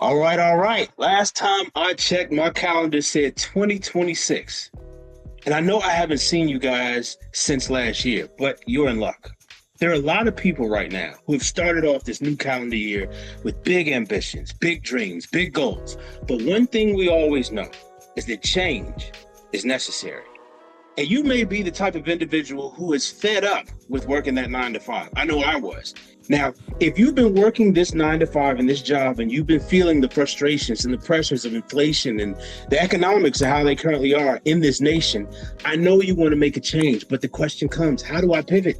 All right, all right. Last time I checked, my calendar said 2026. And I know I haven't seen you guys since last year, but you're in luck. There are a lot of people right now who have started off this new calendar year with big ambitions, big dreams, big goals. But one thing we always know is that change is necessary. And you may be the type of individual who is fed up with working that 9 to 5. I know I was. Now, if you've been working this 9 to 5 in this job and you've been feeling the frustrations and the pressures of inflation and the economics of how they currently are in this nation, I know you want to make a change. But the question comes, how do I pivot?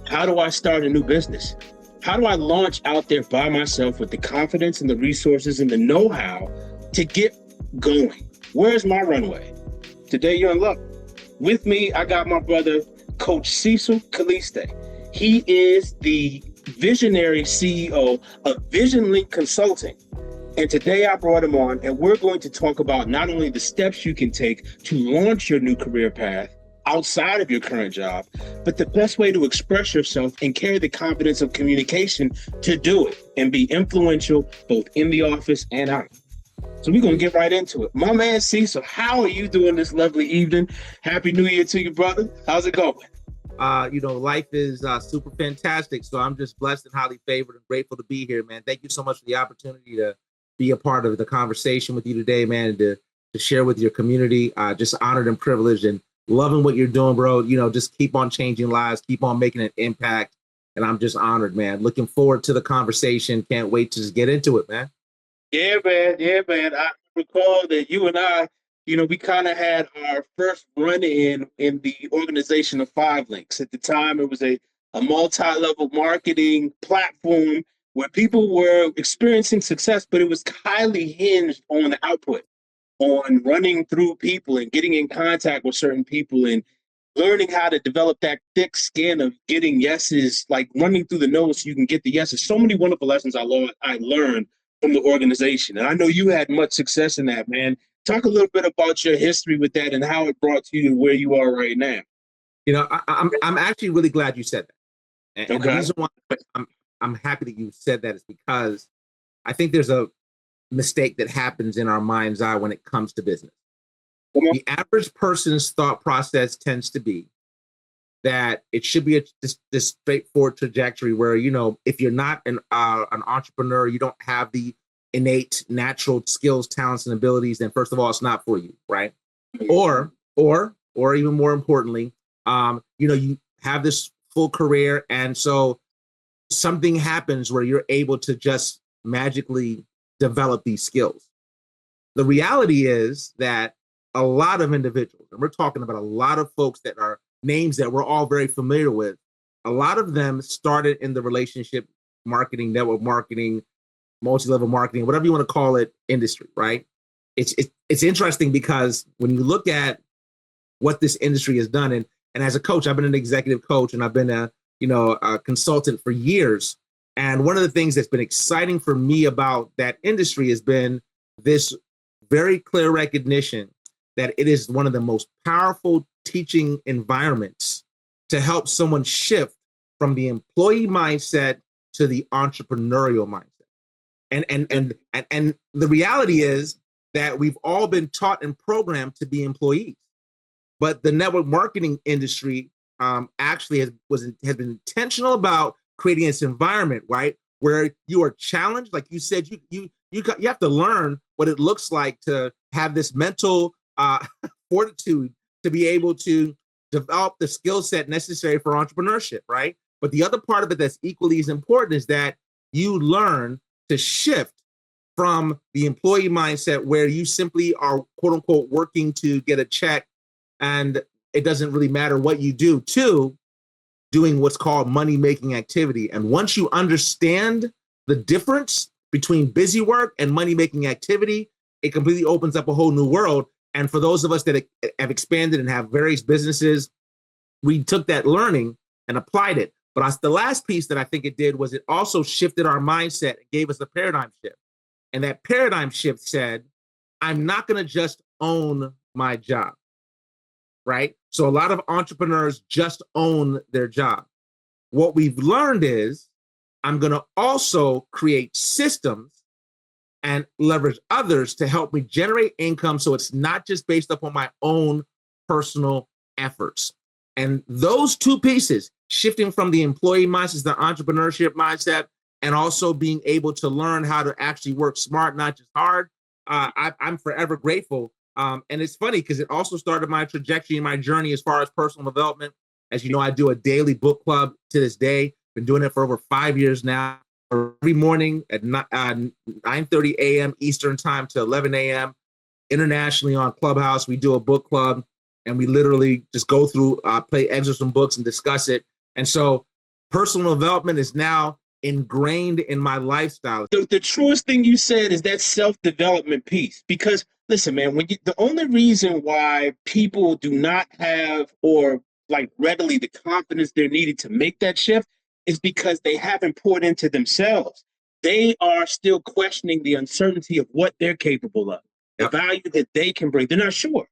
How do I start a new business? How do I launch out there by myself with the confidence and the resources and the know-how to get going? Where's my runway? Today, you're in luck. With me, I got my brother, Coach Cecil Caliste. He is the visionary CEO of Vision Link Consulting. And today I brought him on, and we're going to talk about not only the steps you can take to launch your new career path outside of your current job, but the best way to express yourself and carry the confidence of communication to do it and be influential both in the office and out. So we're going to get right into it. My man Cecil, how are you doing this lovely evening? Happy New Year to you, brother. How's it going? Life is super fantastic. So I'm just blessed and highly favored and grateful to be here, man. Thank you so much for the opportunity to be a part of the conversation with you today, man, and to share with your community. Just honored and privileged and loving what you're doing, bro. Just keep on changing lives, keep on making an impact. And I'm just honored, man. Looking forward to the conversation. Can't wait to just get into it, man. Yeah, man. I recall that you and I, we kind of had our first run in the organization of 5Links. At the time, it was a multi-level marketing platform where people were experiencing success, but it was highly hinged on the output, on running through people and getting in contact with certain people and learning how to develop that thick skin of getting yeses, like running through the no's so you can get the yeses. So many wonderful lessons I learned from the organization. And I know you had much success in that, man. Talk a little bit about your history with that and how it brought you to where you are right now. I'm actually really glad you said that. And okay. The reason why I'm happy that you said that is because I think there's a mistake that happens in our mind's eye when it comes to business. The average person's thought process tends to be that it should be this straightforward trajectory where, if you're not an entrepreneur, you don't have the innate natural skills, talents, and abilities, then first of all, it's not for you, right? Or even more importantly, you have this full career, and so something happens where you're able to just magically develop these skills. The reality is that a lot of individuals, and we're talking about a lot of folks that are names that we're all very familiar with, a lot of them started in the relationship marketing, network marketing, multi-level marketing, whatever you want to call it, industry, right? It's interesting because when you look at what this industry has done, and as a coach, I've been an executive coach and I've been a consultant for years. And one of the things that's been exciting for me about that industry has been this very clear recognition that it is one of the most powerful teaching environments to help someone shift from the employee mindset to the entrepreneurial mindset. And the reality is that we've all been taught and programmed to be employees, but the network marketing industry actually has been intentional about creating this environment, right, where you are challenged. Like you said, you have to learn what it looks like to have this mental fortitude to be able to develop the skill set necessary for entrepreneurship, right? But the other part of it that's equally as important is that you learn to shift from the employee mindset where you simply are, quote unquote, working to get a check and it doesn't really matter what you do, to doing what's called money-making activity. And once you understand the difference between busy work and money-making activity, it completely opens up a whole new world. And for those of us that have expanded and have various businesses, we took that learning and applied it. But the last piece that I think it did was it also shifted our mindset. It gave us a paradigm shift. And that paradigm shift said, I'm not going to just own my job, right? So a lot of entrepreneurs just own their job. What we've learned is I'm going to also create systems and leverage others to help me generate income so it's not just based upon my own personal efforts. And those two pieces, shifting from the employee mindset to the entrepreneurship mindset, and also being able to learn how to actually work smart, not just hard, I'm forever grateful. And it's funny because it also started my trajectory and my journey as far as personal development. As you know, I do a daily book club to this day. Been doing it for over 5 years now. Every morning at 9:30 a.m. Eastern time to 11 a.m. internationally on Clubhouse, we do a book club, and we literally just go through, play excerpts from books and discuss it. And so personal development is now ingrained in my lifestyle. The truest thing you said is that self-development piece. Because listen, man, the only reason why people do not have or like readily the confidence they're needed to make that shift is because they haven't poured into themselves. They are still questioning the uncertainty of what they're capable of, the value that they can bring. They're not sure.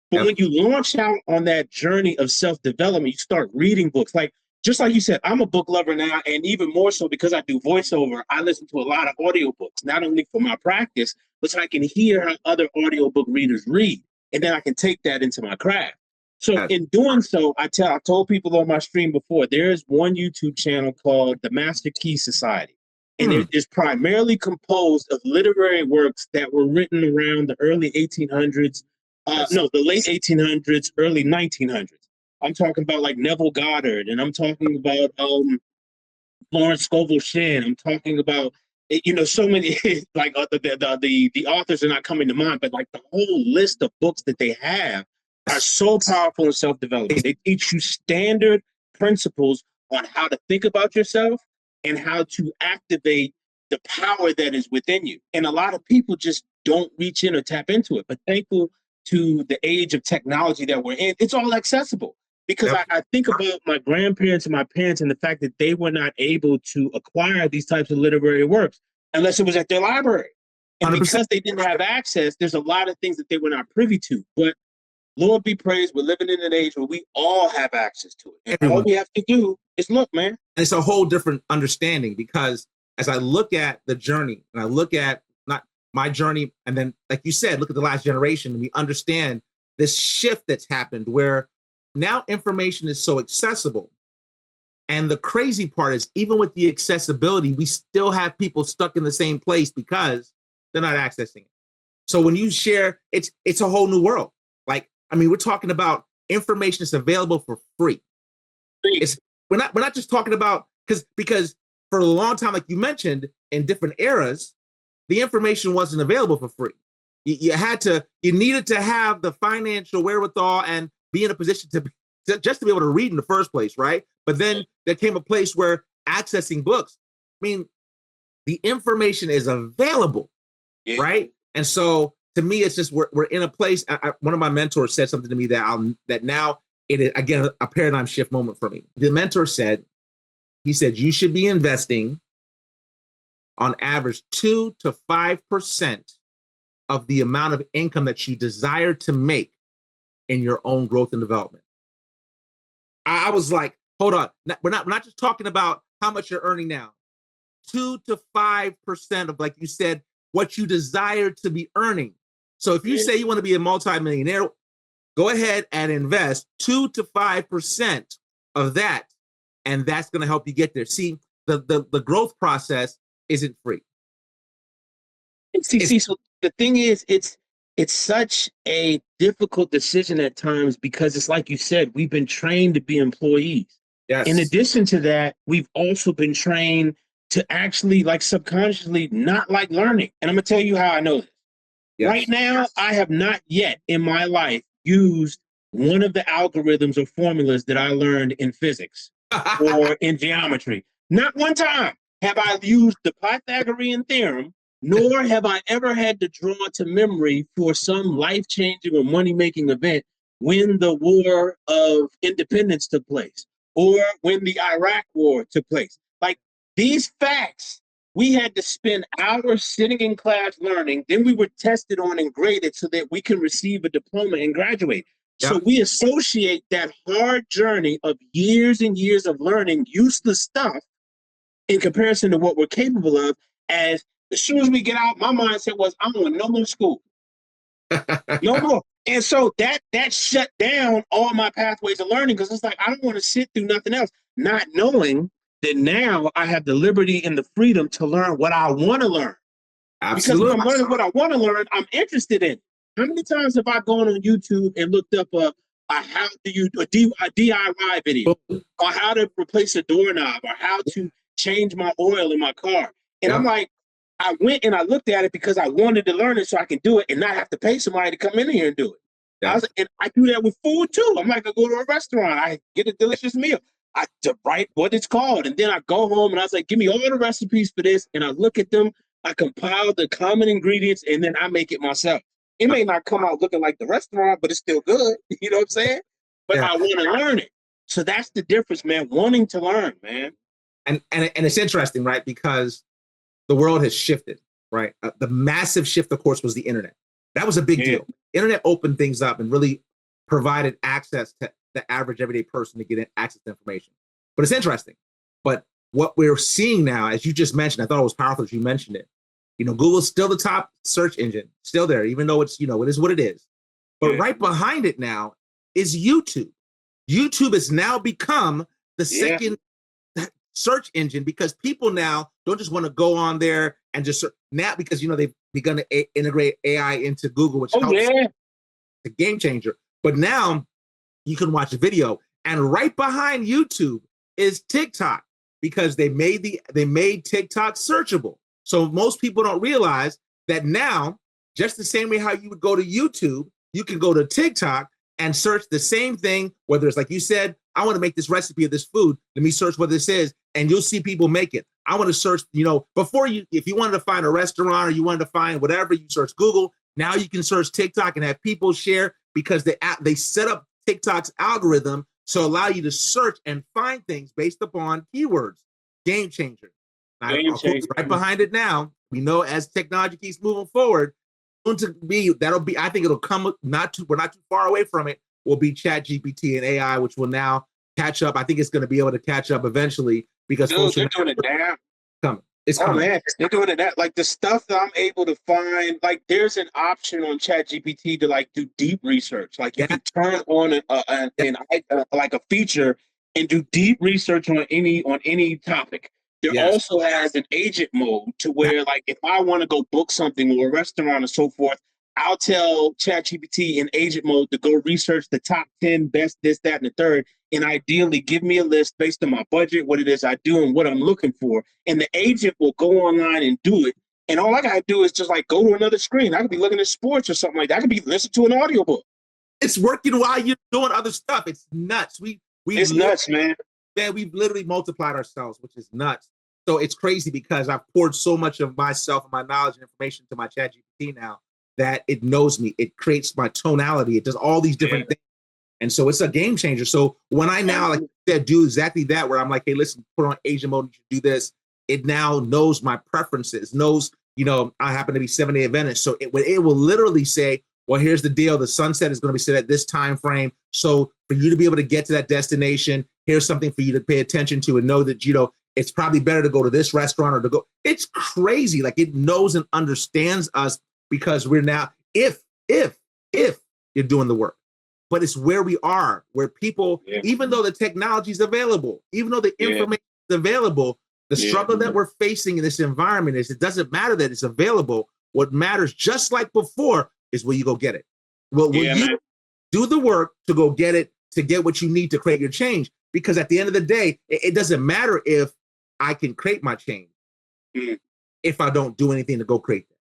But when you launch out on that journey of self-development, you start reading books. Like, just like you said, I'm a book lover now, and even more so because I do voiceover, I listen to a lot of audiobooks, not only for my practice, but so I can hear how other audiobook readers read, and then I can take that into my craft. So in doing so, I told people on my stream before, there's one YouTube channel called the Master Key Society. And it is primarily composed of literary works that were written around the early 1800s, the late 1800s, early 1900s. I'm talking about like Neville Goddard, and I'm talking about Florence Scovel Shinn. I'm talking about, so many, like the authors are not coming to mind, but like the whole list of books that they have are so powerful in self-development. They teach you standard principles on how to think about yourself and how to activate the power that is within you. And a lot of people just don't reach in or tap into it. But thankful to the age of technology that we're in, it's all accessible. Because I think about my grandparents and my parents and the fact that they were not able to acquire these types of literary works unless it was at their library. And 100%. because they didn't have access, there's a lot of things that they were not privy to. But Lord be praised, we're living in an age where we all have access to it. And all we have to do is look, man. And it's a whole different understanding, because as I look at the journey and I look at not my journey, and then, like you said, look at the last generation, and we understand this shift that's happened where now information is so accessible. And the crazy part is, even with the accessibility, we still have people stuck in the same place because they're not accessing it. So when you share, it's a whole new world. Like, I mean, we're talking about information that's available for free. We're not just talking about because for a long time, like you mentioned, in different eras, the information wasn't available for free. You needed to have the financial wherewithal and be in a position to just to be able to read in the first place, right? But then there came a place where accessing books, I mean, the information is available, right? And so to me, it's just we're in a place. One of my mentors said something to me that now it is, again, a paradigm shift moment for me. The mentor said, he said, you should be investing on average 2 to 5% of the amount of income that you desire to make in your own growth and development. I was like, hold on. We're not just talking about how much you're earning now. 2 to 5% of, like you said, what you desire to be earning. So if you say you want to be a multimillionaire, go ahead and invest 2 to 5% of that, and that's going to help you get there. See, the growth process isn't free. See, so the thing is, it's such a difficult decision at times because it's like you said, we've been trained to be employees. Yes. In addition to that, we've also been trained to actually, like, subconsciously not like learning. And I'm going to tell you how I know this. Yes. Right now, I have not yet in my life used one of the algorithms or formulas that I learned in physics or in geometry. Not one time have I used the Pythagorean theorem, nor have I ever had to draw to memory for some life-changing or money-making event when the War of Independence took place or when the Iraq War took place. Like, these facts, we had to spend hours sitting in class learning. Then we were tested on and graded so that we can receive a diploma and graduate. Yep. So we associate that hard journey of years and years of learning useless stuff in comparison to what we're capable of as As soon as we get out, my mindset was, I'm going no more school. No more. And so that shut down all my pathways of learning, because it's like, I don't want to sit through nothing else, not knowing that now I have the liberty and the freedom to learn what I want to learn. Absolutely. Because if I'm learning what I want to learn, I'm interested in it. How many times have I gone on YouTube and looked up a DIY video, or how to replace a doorknob, or how to change my oil in my car? And I'm like, I went and I looked at it because I wanted to learn it so I can do it and not have to pay somebody to come in here and do it. And I do that with food too. I'm like, I go to a restaurant, I get a delicious meal. I write what it's called, and then I go home and I was like, give me all the recipes for this, and I look at them, I compile the common ingredients, and then I make it myself. It may not come out looking like the restaurant, but it's still good. You know what I'm saying? But I want to learn it. So that's the difference, man. Wanting to learn, man. And it's interesting, right? Because the world has shifted, right? The massive shift, of course, was the internet. That was a big deal. Internet opened things up and really provided access to the average everyday person to get access to information. But it's interesting. But what we're seeing now, as you just mentioned, I thought it was powerful as you mentioned it. Google's still the top search engine, still there, even though it's, it is what it is. But right behind it now is YouTube. YouTube has now become the second search engine, because people now don't just want to go on there and just now, because, they've begun to integrate AI into Google, which helps. It's a game changer. But now you can watch a video, and right behind YouTube is TikTok, because they made TikTok searchable. So most people don't realize that now, just the same way how you would go to YouTube, you can go to TikTok and search the same thing, whether it's like you said, I want to make this recipe of this food. Let me search what this is, and you'll see people make it. I want to search, if you wanted to find a restaurant or you wanted to find whatever, you search Google. Now you can search TikTok and have people share, because they set up TikTok's algorithm to allow you to search and find things based upon keywords. Game changer. Right behind it now, we know as technology keeps moving forward, I think it'll come we're not too far away from it, will be ChatGPT and AI, which will now catch up. I think it's going to be able to catch up eventually, because they're doing it now. Coming. It's coming. Man, they're doing it now. Like the stuff that I'm able to find, like there's an option on ChatGPT to like do deep research. Like you can turn on like a feature and do deep research on any topic. There also has an agent mode to where, like, if I want to go book something or a restaurant or so forth, I'll tell ChatGPT in agent mode to go research the top 10 best this, that, and the third, and ideally give me a list based on my budget, what it is I do, and what I'm looking for. And the agent will go online and do it. And all I got to do is just, like, go to another screen. I could be looking at sports or something like that. I could be listening to an audiobook. It's working while you're doing other stuff. It's nuts. It's nuts, man. Man, we've literally multiplied ourselves, which is nuts. So it's crazy, because I've poured so much of myself and my knowledge and information to my ChatGPT now that it knows me. It creates my tonality. It does all these different things. And so it's a game changer. So when I now, like I said, do exactly that, where I'm like, hey, listen, put on agent mode, you should do this. It now knows my preferences, knows, I happen to be 7-day Adventist. So it will literally say, well, here's the deal. The sunset is going to be set at this time frame. So for you to be able to get to that destination, here's something for you to pay attention to and know that, it's probably better to go to this restaurant or to go. It's crazy. Like, it knows and understands us, because we're now, if you're doing the work, but it's where we are, where people, even though the technology is available, even though the information is available, the struggle that we're facing in this environment is, it doesn't matter that it's available. What matters, just like before, is will you go get it? Will you do the work to go get it, to get what you need to create your change? Because at the end of the day, it doesn't matter if I can create my change if I don't do anything to go create that.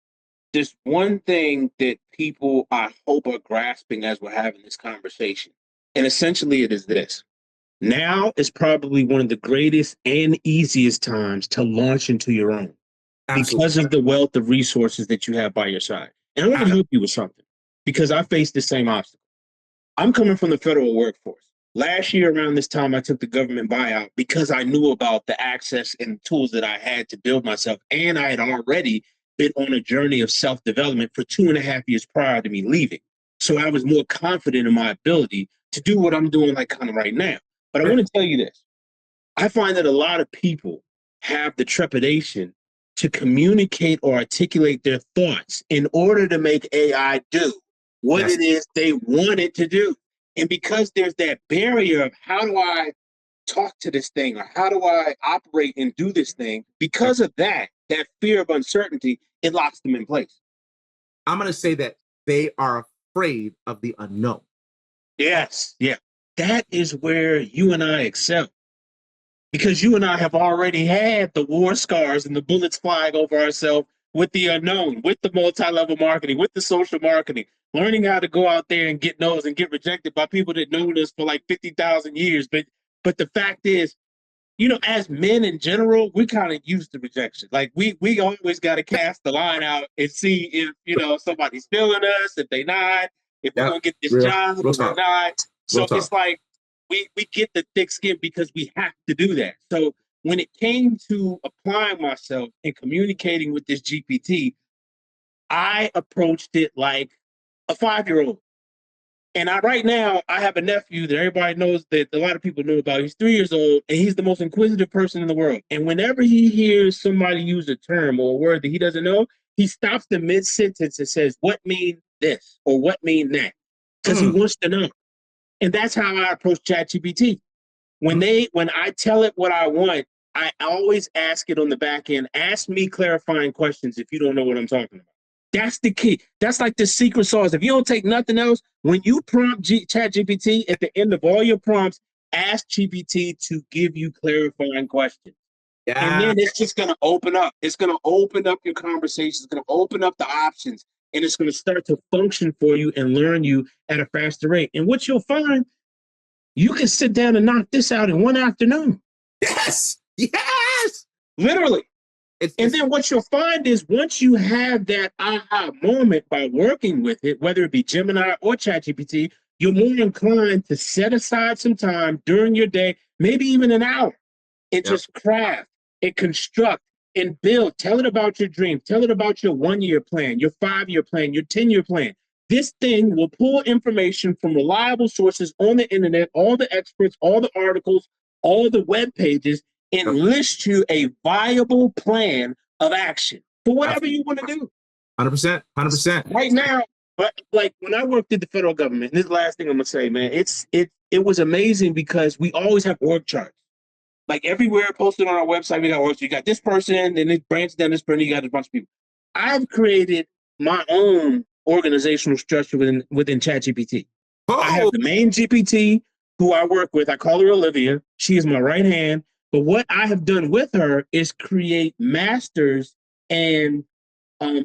There's one thing that people, I hope, are grasping as we're having this conversation. And essentially it is this. Now is probably one of the greatest and easiest times to launch into your own. Absolutely. Because of the wealth of resources that you have by your side. And I want to help you with something, because I faced the same obstacle. I'm coming from the federal workforce. Last year around this time, I took the government buyout because I knew about the access and tools that I had to build myself. And I had already been on a journey of self-development for 2.5 years prior to me leaving. So I was more confident in my ability to do what I'm doing, like kind of right now. But I want to tell you this. I find that a lot of people have the trepidation to communicate or articulate their thoughts in order to make AI do what it is they want it to do. And because there's that barrier of how do I talk to this thing or how do I operate and do this thing, because of that fear of uncertainty, it locks them in place. I'm going to say that they are afraid of the unknown. Yes. Yeah. That is where you and I excel. Because you and I have already had the war scars and the bullets flying over ourselves with the unknown, with the multi-level marketing, with the social marketing, learning how to go out there and get no's and get rejected by people that known us for like 50,000 years. But the fact is, you know, as men in general, we kind of used to rejection. Like we always got to cast the line out and see if, you know, somebody's feeling us, if they not, if we're going to get this job, if we're not. So it's like, we get the thick skin because we have to do that. So when it came to applying myself and communicating with this GPT, I approached it like a 5-year-old. And right now, I have a nephew that everybody knows, that a lot of people know about. He's 3 years old, and he's the most inquisitive person in the world. And whenever he hears somebody use a term or a word that he doesn't know, he stops the mid-sentence and says, what mean this? Or what mean that? Because he wants to know. And that's how I approach ChatGPT. When I tell it what I want, I always ask it on the back end, ask me clarifying questions if you don't know what I'm talking about. That's the key. That's like the secret sauce. If you don't take nothing else, when you prompt ChatGPT, at the end of all your prompts, ask GPT to give you clarifying questions. Yeah. And then it's just going to open up. It's going to open up your conversation. It's going to open up the options. And it's going to start to function for you and learn you at a faster rate. And what you'll find, you can sit down and knock this out in one afternoon. Yes. Literally. And then what you'll find is once you have that aha moment by working with it, whether it be Gemini or ChatGPT, you're more inclined to set aside some time during your day, maybe even an hour, and just craft and construct and build. Tell it about your dream. Tell it about your 1-year plan, your 5-year plan, your 10-year plan. This thing will pull information from reliable sources on the internet, all the experts, all the articles, all the web pages, and list you a viable plan of action for whatever you want to do. 100%. Right now, but like when I worked at the federal government, this is the last thing I'm gonna say, man, it was amazing because we always have org charts. Like everywhere posted on our website, we got org charts. You got this person, and it branches down this person, you got a bunch of people. I've created my own organizational structure within ChatGPT. I have the main GPT who I work with. I call her Olivia. She is my right hand. But what I have done with her is create masters and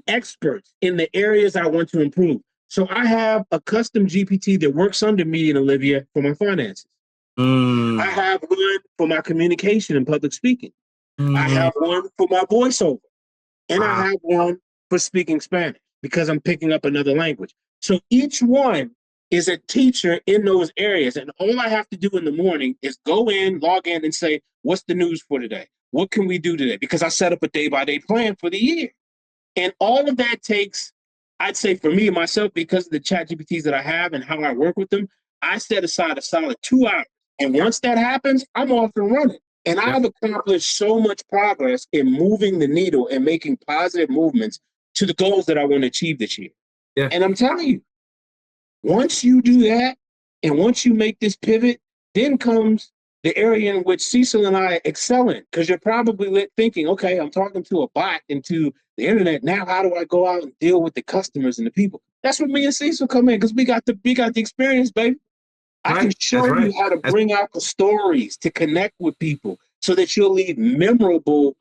experts in the areas I want to improve. So I have a custom GPT that works under me and Olivia for my finances. I have one for my communication and public speaking. I have one for my voiceover. And I have one for speaking Spanish because I'm picking up another language. So each one is a teacher in those areas. And all I have to do in the morning is go in, log in, and say, what's the news for today? What can we do today? Because I set up a day-by-day plan for the year. And all of that takes, I'd say for me, myself, because of the ChatGPTs that I have and how I work with them, I set aside a solid 2 hours. And once that happens, I'm off and running. And I've accomplished so much progress in moving the needle and making positive movements to the goals that I want to achieve this year. Yeah. And I'm telling you, once you do that, and once you make this pivot, then comes the area in which Cecil and I excel in. Because you're probably thinking, okay, I'm talking to a bot and to the internet. Now, how do I go out and deal with the customers and the people? That's where me and Cecil come in, because we got the experience, baby. I can show you how to bring out the stories to connect with people so that you'll leave memorable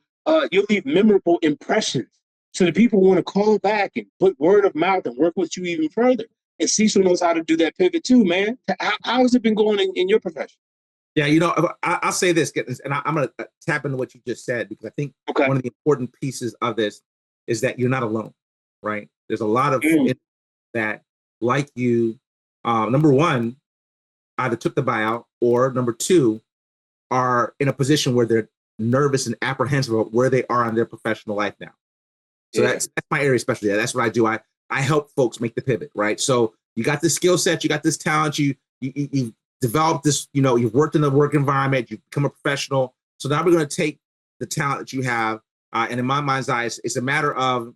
impressions so that people want to call back and put word of mouth and work with you even further. And Cecil knows how to do that pivot too, man. How has it been going in your profession? Yeah, you know, I'll say this, and I'm going to tap into what you just said, because I think one of the important pieces of this is that you're not alone, right? There's a lot of that, like you, number one, either took the buyout, or number two, are in a position where they're nervous and apprehensive about where they are in their professional life now. So that's my area, especially. That's what I do. I help folks make the pivot, right? So you got this skill set, you got this talent, you developed this, you know, you've worked in the work environment, you've become a professional. So now we're going to take the talent that you have, And in my mind's eye, it's a matter of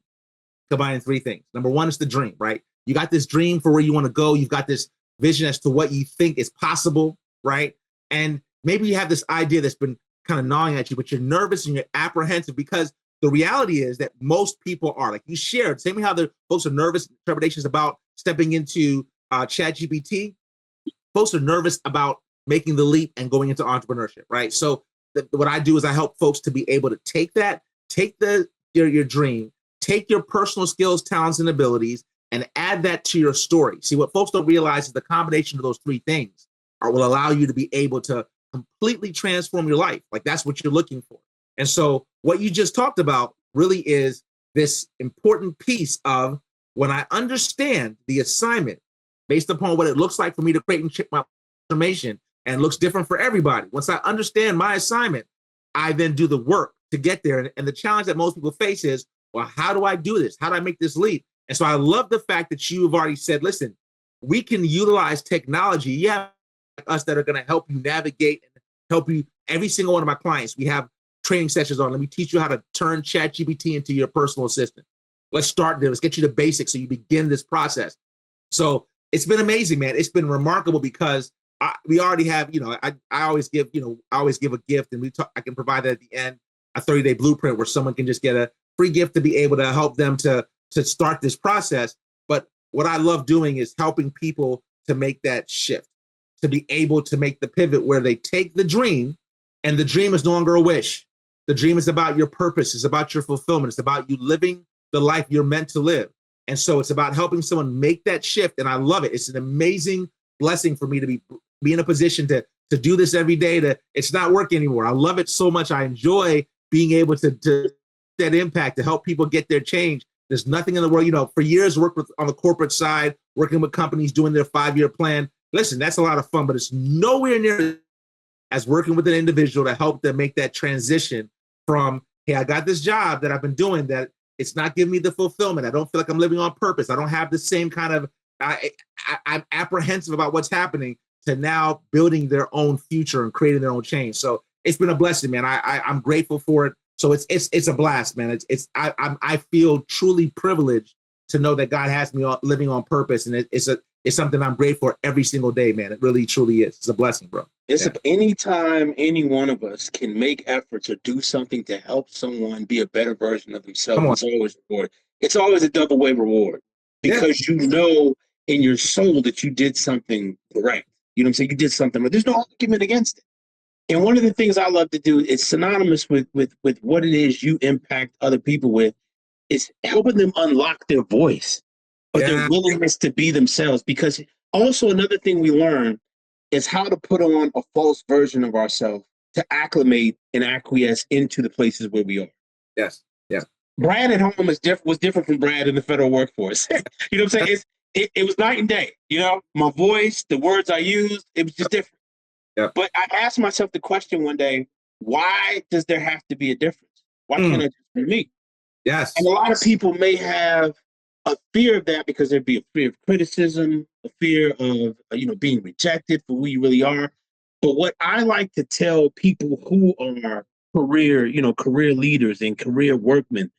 combining three things. Number one is the dream, right? You got this dream for where you want to go. You've got this vision as to what you think is possible, right? And maybe you have this idea that's been kind of gnawing at you, but you're nervous and you're apprehensive because the reality is that most people are, like you shared, same way how the folks are nervous, trepidations about stepping into ChatGPT. Folks are nervous about making the leap and going into entrepreneurship, right? So what I do is I help folks to be able to take your dream, take your personal skills, talents, and abilities, and add that to your story. See, what folks don't realize is the combination of those three things will allow you to be able to completely transform your life. Like that's what you're looking for. And so what you just talked about really is this important piece of when I understand the assignment based upon what it looks like for me to create and ship my information, and it looks different for everybody. Once I understand my assignment, I then do the work to get there. And the challenge that most people face is, well, how do I do this? How do I make this leap? And so I love the fact that you have already said, listen, we can utilize technology. Yeah, us that are going to help you navigate and help you. Every single one of my clients, we have training sessions on. Let me teach you how to turn ChatGPT into your personal assistant. Let's start there. Let's get you the basics so you begin this process. So it's been amazing, man. It's been remarkable because we already have, I always give, a gift, and I can provide that at the end, a 30-day blueprint where someone can just get a free gift to be able to help them to start this process. But what I love doing is helping people to make that shift, to be able to make the pivot where they take the dream, and the dream is no longer a wish. The dream is about your purpose. It's about your fulfillment. It's about you living the life you're meant to live. And so it's about helping someone make that shift. And I love it. It's an amazing blessing for me to be in a position to do this every day. It's not work anymore. I love it so much. I enjoy being able to that impact, to help people get their change. There's nothing in the world, for years worked on the corporate side, working with companies, doing their 5-year plan. Listen, that's a lot of fun, but it's nowhere near as working with an individual to help them make that transition from, hey, I got this job that I've been doing that it's not giving me the fulfillment. I don't feel like I'm living on purpose. I don't have the same kind of, I'm apprehensive about what's happening, to now building their own future and creating their own change. So it's been a blessing, man. I'm grateful for it. So it's a blast, man. I feel truly privileged to know that God has me living on purpose, and it's something I'm grateful for every single day, man. It really truly is. It's a blessing, bro. Anytime any one of us can make efforts or do something to help someone be a better version of themselves, it's always reward. It's always a double way reward, because you know in your soul that you did something right. You know what I'm saying? You did something, but there's no argument against it. And one of the things I love to do is synonymous with what it is you impact other people with, is helping them unlock their voice or their willingness to be themselves. Because also another thing we learn is how to put on a false version of ourselves to acclimate and acquiesce into the places where we are. Yes. Yeah. Brad at home was different from Brad in the federal workforce. You know what I'm saying? It was night and day. My voice, the words I used, it was just different. Yep. But I asked myself the question one day, why does there have to be a difference? Why can't it just be me? Yes. And a lot of people may have a fear of that because there'd be a fear of criticism, a fear of, being rejected for who you really are. But what I like to tell people who are career leaders and career workmen,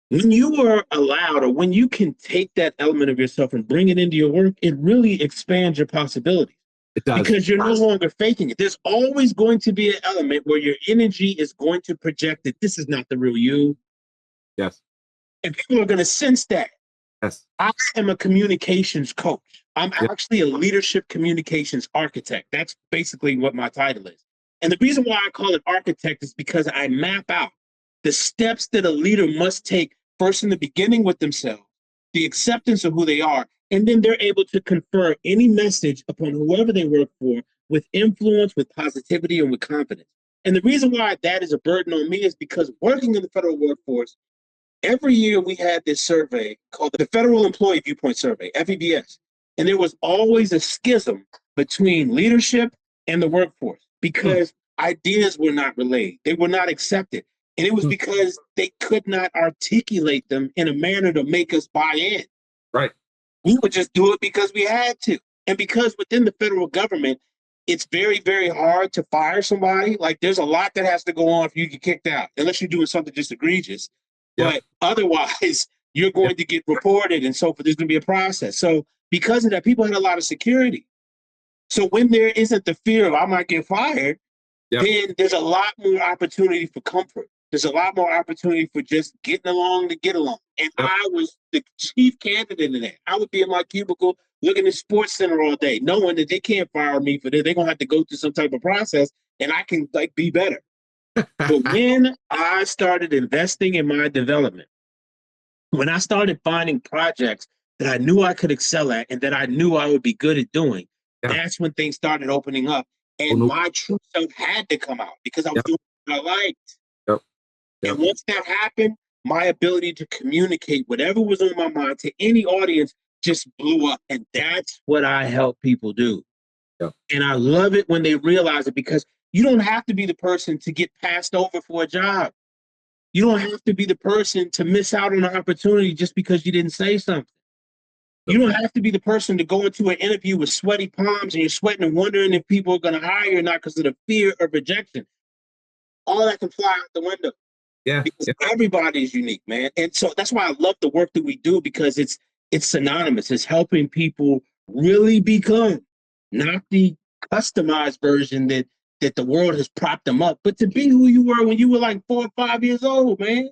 when you are allowed, or when you can take that element of yourself and bring it into your work, it really expands your possibilities. It does. Because you're no longer faking it. There's always going to be an element where your energy is going to project that this is not the real you. Yes. And people are going to sense that. Yes. I am a communications coach. I'm actually a leadership communications architect. That's basically what my title is. And the reason why I call it architect is because I map out the steps that a leader must take first in the beginning with themselves, the acceptance of who they are, and then they're able to confer any message upon whoever they work for with influence, with positivity, and with confidence. And the reason why that is a burden on me is because working in the federal workforce, every year we had this survey called the Federal Employee Viewpoint Survey, FEVS. And there was always a schism between leadership and the workforce because ideas were not relayed. They were not accepted. And it was because they could not articulate them in a manner to make us buy in. Right. We would just do it because we had to. And because within the federal government, it's very, very hard to fire somebody. Like there's a lot that has to go on if you get kicked out, unless you're doing something just egregious. Yep. But otherwise, you're going to get reported and so forth. There's going to be a process. So because of that, people had a lot of security. So when there isn't the fear of I might get fired, then there's a lot more opportunity for comfort. There's a lot more opportunity for just getting along to get along. And I was the chief candidate in that. I would be in my cubicle looking at Sports Center all day, knowing that they can't fire me for this. They're going to have to go through some type of process, and I can like be better. But when I started investing in my development, when I started finding projects that I knew I could excel at and that I knew I would be good at doing, that's when things started opening up. And my true self had to come out because I was doing what I liked. And once that happened, my ability to communicate whatever was on my mind to any audience just blew up. And that's what I help people do. And I love it when they realize it, because you don't have to be the person to get passed over for a job. You don't have to be the person to miss out on an opportunity just because you didn't say something. You don't have to be the person to go into an interview with sweaty palms and you're sweating and wondering if people are going to hire you or not because of the fear of rejection. All that can fly out the window. Because everybody is unique, man. And so that's why I love the work that we do, because it's synonymous. It's helping people really become not the customized version that the world has propped them up, but to be who you were when you were like 4 or 5 years old, man.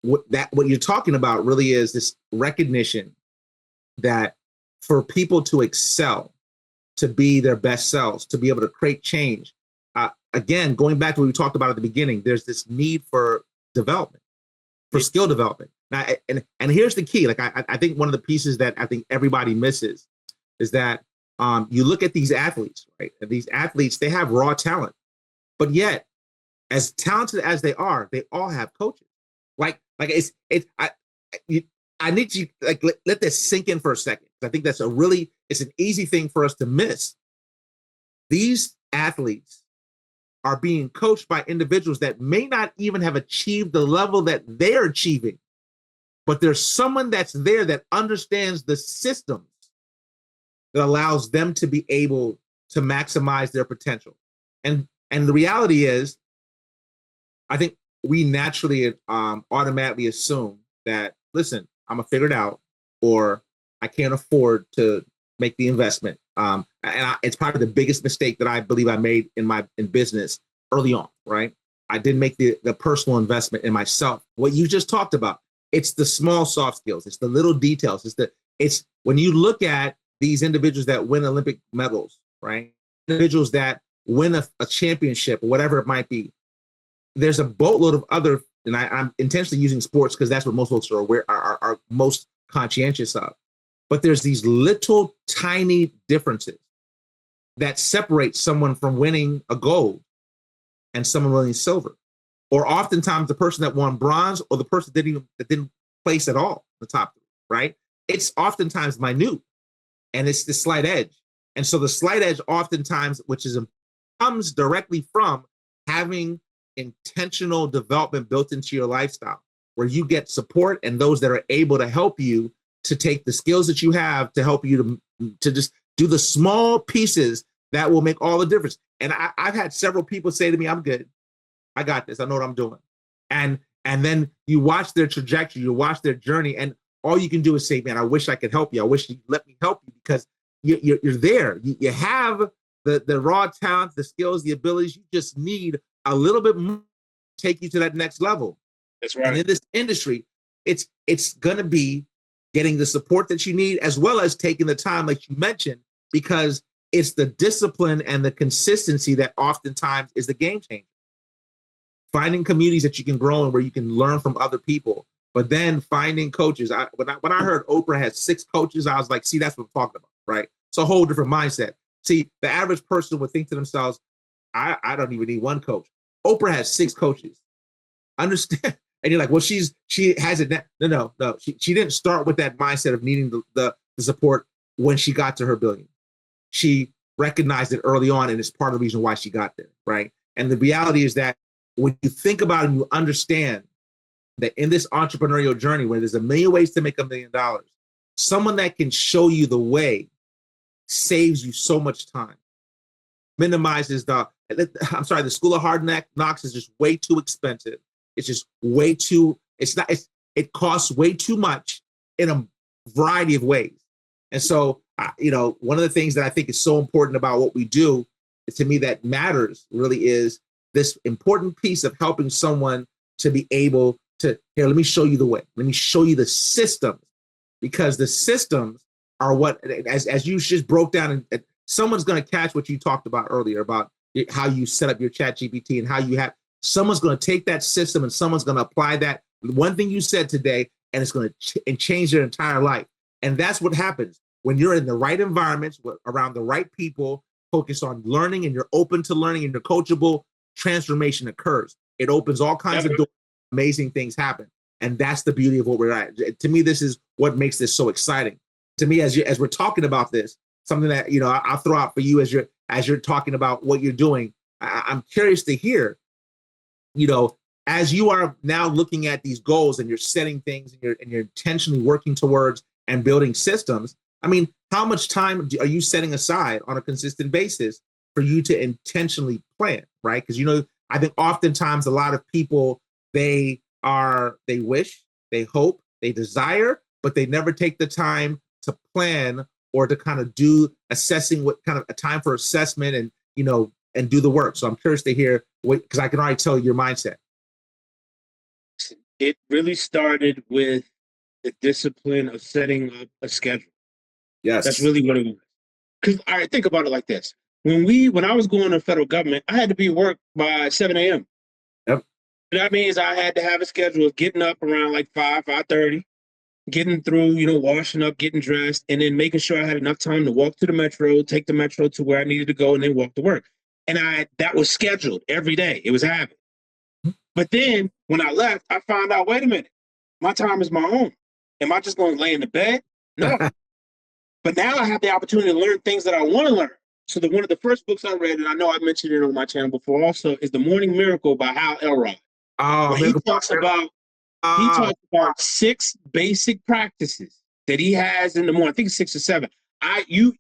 What you're talking about really is this recognition that for people to excel, to be their best selves, to be able to create change. Again, going back to what we talked about at the beginning, there's this need for development, for skill development. Now, and here's the key. Like I think one of the pieces that I think everybody misses is that you look at these athletes, right? And these athletes, they have raw talent, but yet, as talented as they all have coaches. I need you let this sink in for a second. I think that's it's an easy thing for us to miss. These athletes are being coached by individuals that may not even have achieved the level that they're achieving, but there's someone that's there that understands the systems that allows them to be able to maximize their potential. And the reality is, I think we naturally automatically assume that, listen, I'm gonna figure it out, or I can't afford to make the investment. It's probably the biggest mistake that I believe I made in business early on, right? I didn't make the personal investment in myself. What you just talked about, it's the small soft skills, it's the little details, it's when you look at these individuals that win Olympic medals, right? Individuals that win a championship or whatever it might be. There's a boatload of other, and I'm intentionally using sports because that's what most folks are aware are most conscientious of. But there's these little tiny differences that separate someone from winning a gold and someone winning silver. Or oftentimes the person that won bronze or the person that didn't place at all, the top three, right? It's oftentimes minute, and it's the slight edge. And so the slight edge oftentimes, comes directly from having intentional development built into your lifestyle, where you get support and those that are able to help you to take the skills that you have to help you to just do the small pieces that will make all the difference. And I've had several people say to me, I'm good. I got this. I know what I'm doing. And then you watch their trajectory, you watch their journey, and all you can do is say, man, I wish I could help you. I wish you'd let me help you, because you're there. You have the raw talent, the skills, the abilities. You just need a little bit more to take you to that next level. That's right. And in this industry, it's going to be getting the support that you need, as well as taking the time, like you mentioned, because it's the discipline and the consistency that oftentimes is the game changer. Finding communities that you can grow in, where you can learn from other people, but then finding coaches. When I heard Oprah had 6 coaches, I was like, see, that's what I'm talking about, right? It's a whole different mindset. See, the average person would think to themselves, I don't even need one coach. Oprah has 6 coaches. Understand? And you're like, well, she has it. No. She didn't start with that mindset of needing the support when she got to her billion. She recognized it early on, and it's part of the reason why she got there, right? And the reality is that when you think about it and you understand that in this entrepreneurial journey, where there's a million ways to make $1 million, someone that can show you the way saves you so much time. minimizes the School of Hard Knocks is just way too expensive. It's just way too, it costs way too much in a variety of ways. And so, one of the things that I think is so important about what we do, to me, that matters really is this important piece of helping someone to be able to, here, let me show you the way. Let me show you the systems, because the systems are what, as you just broke down, and someone's going to catch what you talked about earlier about how you set up your chat GPT and how you have, someone's going to take that system and someone's going to apply that one thing you said today, and it's going to change their entire life. And that's what happens when you're in the right environments around the right people, focus on learning, and you're open to learning and you're coachable. Transformation occurs. It opens all kinds of doors. Amazing things happen. And that's the beauty of what we're at. To me, this is what makes this so exciting. To me, as we're talking about this, something that, I'll throw out for you as you're talking about what you're doing. I'm curious to hear, as you are now looking at these goals and you're setting things and you're intentionally working towards and building systems. I mean, how much time are you setting aside on a consistent basis for you to intentionally plan, right? Because, I think oftentimes a lot of people, they wish, they hope, they desire, but they never take the time to plan or to kind of do assessing, what kind of a time for assessment and, and do the work. So I'm curious to hear because I can already tell your mindset. It really started with the discipline of setting up a schedule. Yes. That's really what it was. Because I think about it like this. When I was going to federal government, I had to be at work by 7 a.m. Yep. That means I had to have a schedule of getting up around like 5:30, getting through, washing up, getting dressed, and then making sure I had enough time to walk to the metro, take the metro to where I needed to go, and then walk to work. And that was scheduled every day. It was a habit. But then when I left, I found out, wait a minute, my time is my own. Am I just going to lay in the bed? No. But now I have the opportunity to learn things that I want to learn. So one of the first books I read, and I know I mentioned it on my channel before also, is The Morning Miracle by Hal Elrod. Oh, he talks about 6 basic practices that he has in the morning. I think it's 6 or 7.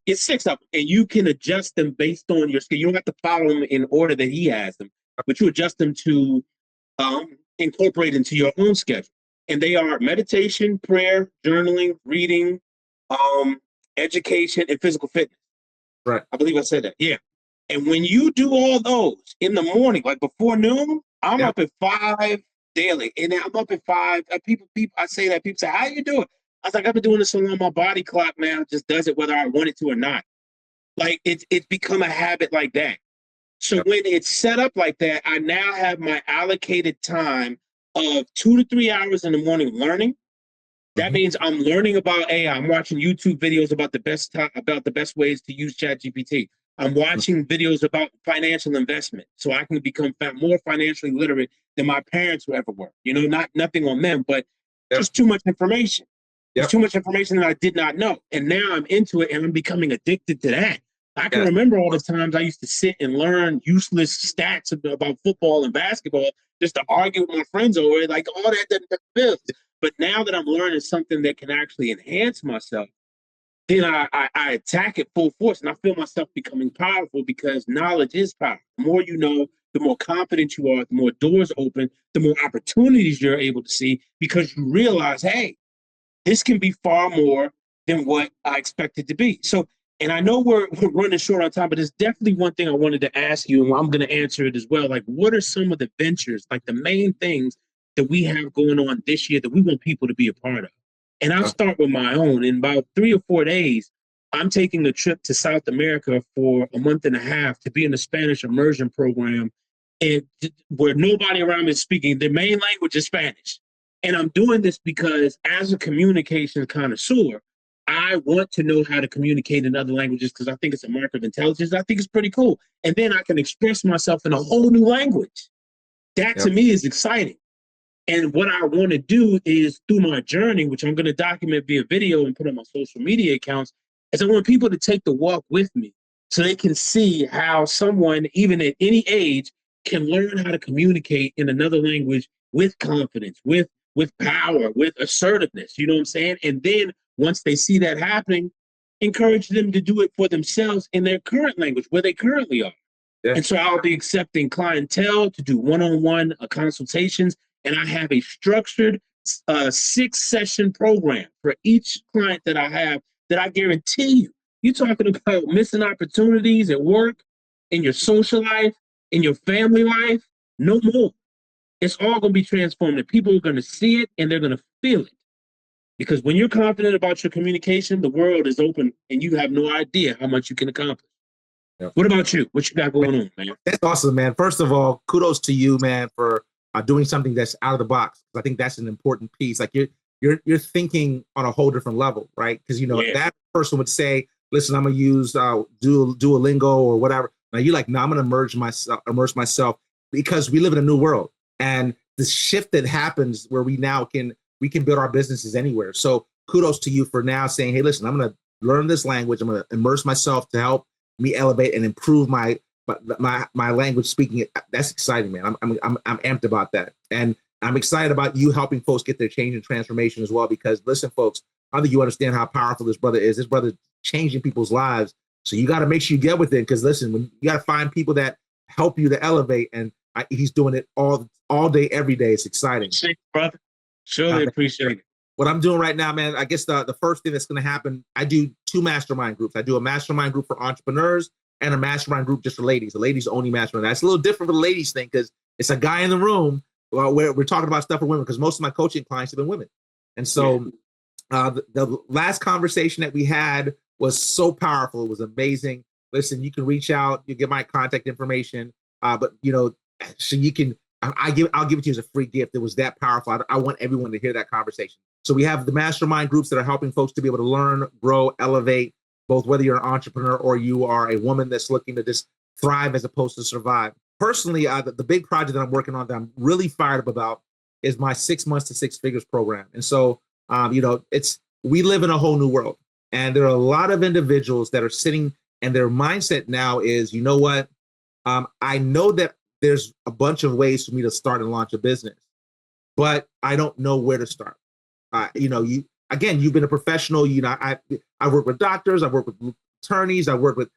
It's 6 of them, and you can adjust them based on your schedule. You don't have to follow them in order that he has them, but you adjust them to incorporate into your own schedule. And they are meditation, prayer, journaling, reading, education, and physical fitness. Right. I believe I said that. Yeah. And when you do all those in the morning, like before noon, I'm up at 5 daily. And I'm up at 5. People, I say that. People say, how you do it? I was like, I've been doing this so long, my body clock now just does it whether I want it to or not. Like it's become a habit like that. So when it's set up like that, I now have my allocated time of 2 to 3 hours in the morning learning. That means I'm learning about AI. I'm watching YouTube videos about the best ways to use ChatGPT. I'm watching videos about financial investment so I can become more financially literate than my parents will ever were. Nothing on them, but just too much information. There's too much information that I did not know. And now I'm into it and I'm becoming addicted to that. I can remember all the times I used to sit and learn useless stats about football and basketball just to argue with my friends over it. Like all that doesn't build. But now that I'm learning something that can actually enhance myself, then I attack it full force, and I feel myself becoming powerful because knowledge is power. The more you know, the more confident you are, the more doors open, the more opportunities you're able to see because you realize, hey, this can be far more than what I expected to be. So, and I know we're running short on time, but there's definitely one thing I wanted to ask you, and I'm going to answer it as well. Like, what are some of the ventures, like the main things that we have going on this year that we want people to be a part of? And I'll start with my own. In about 3 or 4 days, I'm taking a trip to South America for a month and a half to be in a Spanish immersion program and where nobody around me is speaking. Their main language is Spanish. And I'm doing this because as a communication connoisseur, I want to know how to communicate in other languages because I think it's a mark of intelligence. I think it's pretty cool. And then I can express myself in a whole new language. That to me is exciting. And what I want to do is through my journey, which I'm going to document via video and put on my social media accounts, is I want people to take the walk with me so they can see how someone, even at any age, can learn how to communicate in another language with confidence, with power, with assertiveness. You know what I'm saying? And then once they see that happening, encourage them to do it for themselves in their current language, where they currently are. Yeah. And so I'll be accepting clientele to do one-on-one consultations. And I have a structured 6-session program for each client that I have that I guarantee you're talking about missing opportunities at work, in your social life, in your family life, no more. It's all going to be transformed. People are going to see it and they're going to feel it. Because when you're confident about your communication, the world is open and you have no idea how much you can accomplish. Yep. What about you? What you got going on, man? That's awesome, man. First of all, kudos to you, man, for doing something that's out of the box. I think that's an important piece. Like you're thinking on a whole different level, right? Because that person would say, "Listen, I'm gonna use Duolingo or whatever." Now you're like, "No, I'm gonna immerse myself," because we live in a new world, and the shift that happens where we can build our businesses anywhere. So kudos to you for now saying, "Hey, listen, I'm gonna learn this language. I'm gonna immerse myself to help me elevate and improve my language speaking." That's exciting, man. I'm amped about that, and I'm excited about you helping folks get their change and transformation as well. Because listen, folks, I think you understand how powerful this brother is. This brother changing people's lives. So you got to make sure you get with it. Because listen, when you got to find people that help you to elevate, and he's doing it all day, every day. It's exciting, brother. Surely appreciate it. What I'm doing right now, man, I guess the first thing that's going to happen, I do 2 mastermind groups. I do a mastermind group for entrepreneurs and a mastermind group just for ladies. The ladies only mastermind. That's a little different for the ladies thing because it's a guy in the room where we're talking about stuff for women because most of my coaching clients have been women. And so the last conversation that we had was so powerful. It was amazing. Listen, you can reach out, you get my contact information, but so you can, I'll give it to you as a free gift. It was that powerful. I want everyone to hear that conversation. So we have the mastermind groups that are helping folks to be able to learn, grow, elevate, both whether you're an entrepreneur or you are a woman that's looking to just thrive as opposed to survive. Personally, the big project that I'm working on that I'm really fired up about is my 6 months to 6 figures program. And so, we live in a whole new world. And there are a lot of individuals that are sitting and their mindset now is, you know what? I know that there's a bunch of ways for me to start and launch a business, but I don't know where to start. You've been a professional. I work with doctors, I work with attorneys, I work with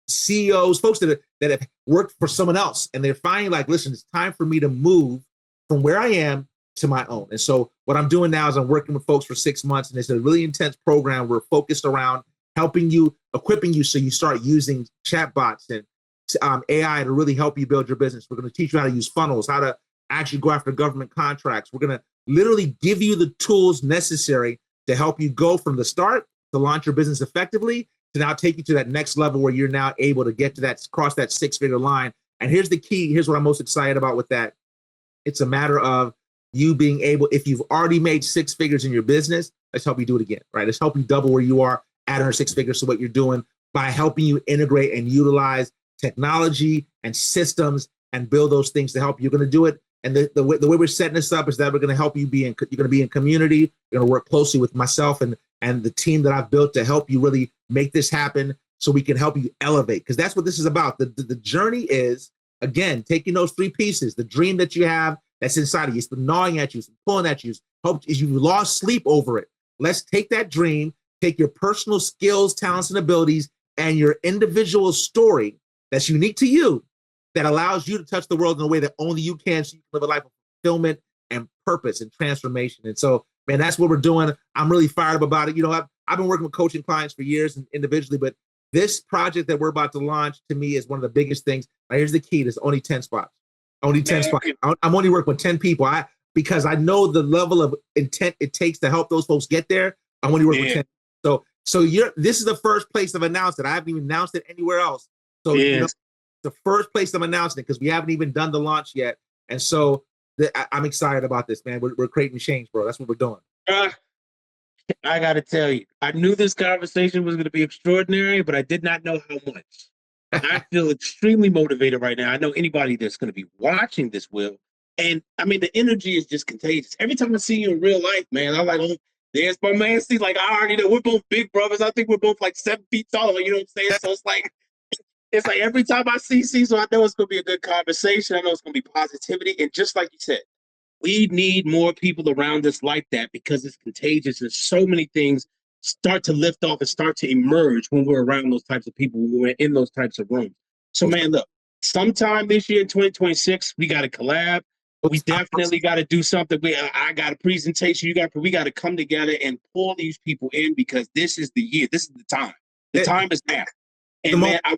CEOs, folks that have worked for someone else, and they're finally like, listen, it's time for me to move from where I am to my own. And so what I'm doing now is I'm working with folks for 6 months, and it's a really intense program. We're focused around helping you, equipping you so you start using chatbots and AI to really help you build your business. We're going to teach you how to use funnels, how to actually go after government contracts. We're going to literally give you the tools necessary to help you go from the start to launch your business effectively to now take you to that next level where you're now able to get to that, cross that 6-figure line. And here's the key. Here's what I'm most excited about with that. It's a matter of you being able, if you've already made 6 figures in your business, let's help you do it again, right? Let's help you double where you are, add another 6 figures to what you're doing by helping you integrate and utilize technology and systems and build those things to help you. You're going to do it. And the way we're setting this up is that we're going to help you you're going to be in community. You're going to work closely with myself and the team that I've built to help you really make this happen so we can help you elevate. Because that's what this is about. The journey is, again, taking those 3 pieces, the dream that you have that's inside of you, it's been gnawing at you, it's been pulling at you, you lost sleep over it. Let's take that dream, take your personal skills, talents, and abilities, and your individual story that's unique to you, that allows you to touch the world in a way that only you can, so you can live a life of fulfillment and purpose and transformation. And so, man, that's what we're doing. I'm really fired up about it. I've been working with coaching clients for years and individually, but this project that we're about to launch to me is one of the biggest things. Now, here's the key. There's only 10 spots. Only 10 spots. I'm only working with 10 people. Because I know the level of intent it takes to help those folks get there. I'm only working with 10. So this is the first place I've announced it. I haven't even announced it anywhere else. So the first place I'm announcing it because we haven't even done the launch yet. And so I'm excited about this, man. We're creating change, bro. That's what we're doing. I got to tell you, I knew this conversation was going to be extraordinary, but I did not know how much. I feel extremely motivated right now. I know anybody that's going to be watching this will. And I mean, the energy is just contagious. Every time I see you in real life, man, I'm like, oh, there's my man. See, like, I already know we're both big brothers. I think we're both like 7 feet tall. You know what I'm saying? So it's like every time I see Cecil, I know it's going to be a good conversation. I know it's going to be positivity. And just like you said, we need more people around us like that because it's contagious. And so many things start to lift off and start to emerge when we're around those types of people, when we're in those types of rooms. So, man, look, sometime this year, 2026, we got to collab. We definitely got to do something. I got a presentation. We got to come together and pull these people in because this is the year. This is the time. The time is now. And man, I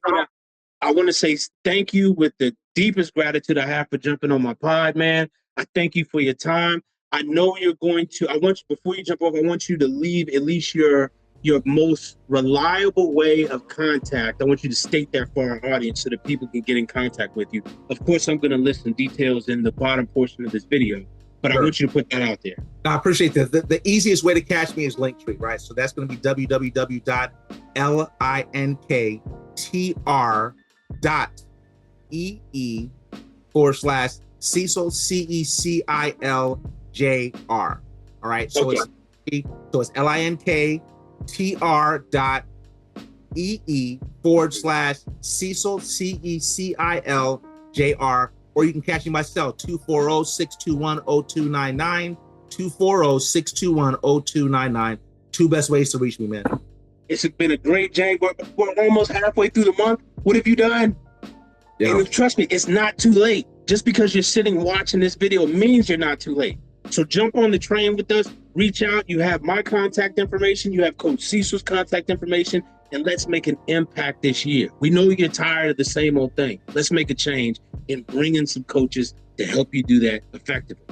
want to say thank you with the deepest gratitude I have for jumping on my pod, man. I thank you for your time. I know you're going to. I want you, before you jump off, I want you to leave at least your most reliable way of contact. I want you to state that for our audience so that people can get in contact with you. Of course, I'm going to list some details in the bottom portion of this video, but I want you to put that out there. I appreciate that. The easiest way to catch me is Linktree, right? So that's going to be www.linktr.ee/Cecil CECILJR. All right. So okay. it's linktr.ee/Cecil CECILJR. Or you can catch me myself, 240-621-0299, 240-621-0299. Two best ways to reach me, man. It's been a great journey. We're almost halfway through the month. What have you done? Yeah. And trust me, it's not too late. Just because you're sitting watching this video means you're not too late. So jump on the train with us, reach out. You have my contact information. You have Coach Cecil's contact information, and let's make an impact this year. We know you're tired of the same old thing. Let's make a change and bring in some coaches to help you do that effectively.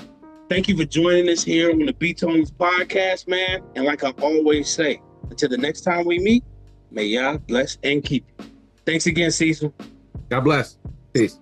Thank you for joining us here on the BTonez Podcast, man. And like I always say, until the next time we meet, may Yah bless and keep you. Thanks again, Cecil. God bless. Peace.